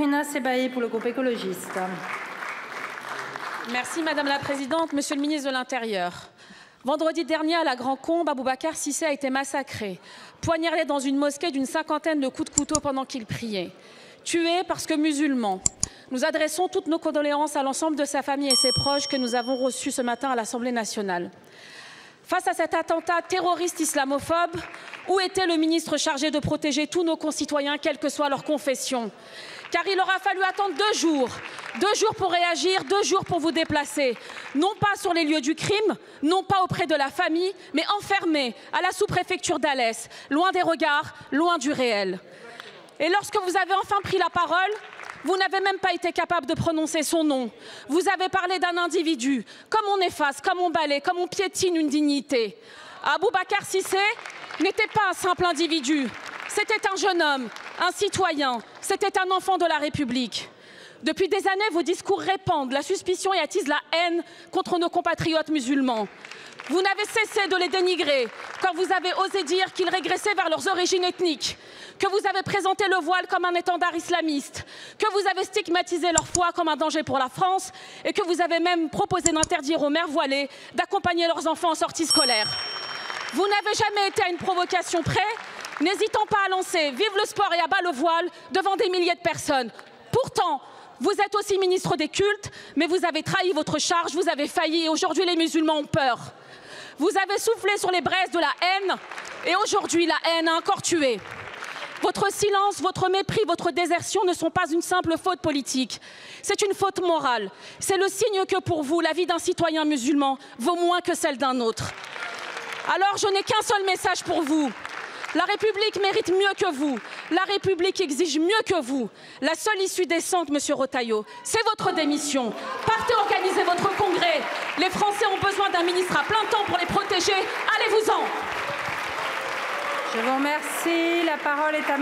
Rina Sebaï pour le groupe écologiste. Merci Madame la Présidente. Monsieur le ministre de l'Intérieur, vendredi dernier à la Grand-Combe, Boubacar Cissé a été massacré, poignardé dans une mosquée d'une cinquantaine de coups de couteau pendant qu'il priait. Tué parce que musulman. Nous adressons toutes nos condoléances à l'ensemble de sa famille et ses proches que nous avons reçus ce matin à l'Assemblée nationale. Face à cet attentat terroriste islamophobe, où était le ministre chargé de protéger tous nos concitoyens, quelle que soit leur confession? Car il aura fallu attendre 2 jours pour réagir, 2 jours pour vous déplacer, non pas sur les lieux du crime, non pas auprès de la famille, mais enfermé à la sous-préfecture d'Alès, loin des regards, loin du réel. Et lorsque vous avez enfin pris la parole, vous n'avez même pas été capable de prononcer son nom. Vous avez parlé d'un individu, comme on efface, comme on balaie, comme on piétine une dignité. Boubacar Cissé n'était pas un simple individu, c'était un jeune homme, un citoyen, c'était un enfant de la République. Depuis des années, vos discours répandent la suspicion et attisent la haine contre nos compatriotes musulmans. Vous n'avez cessé de les dénigrer quand vous avez osé dire qu'ils régressaient vers leurs origines ethniques, que vous avez présenté le voile comme un étendard islamiste, que vous avez stigmatisé leur foi comme un danger pour la France et que vous avez même proposé d'interdire aux mères voilées d'accompagner leurs enfants en sortie scolaire. Vous n'avez jamais été à une provocation près, n'hésitant pas à lancer « Vive le sport et à bas le voile » devant des milliers de personnes. Pourtant, vous êtes aussi ministre des cultes, mais vous avez trahi votre charge, vous avez failli et aujourd'hui les musulmans ont peur. Vous avez soufflé sur les braises de la haine et aujourd'hui la haine a encore tué. Votre silence, votre mépris, votre désertion ne sont pas une simple faute politique. C'est une faute morale. C'est le signe que pour vous, la vie d'un citoyen musulman vaut moins que celle d'un autre. Alors je n'ai qu'un seul message pour vous. La République mérite mieux que vous. La République exige mieux que vous. La seule issue décente, Monsieur Retailleau, c'est votre démission. Partez organiser votre congrès. Les Français ont besoin d'un ministre à plein temps pour les protéger. Allez-vous-en. Je vous remercie. La parole est à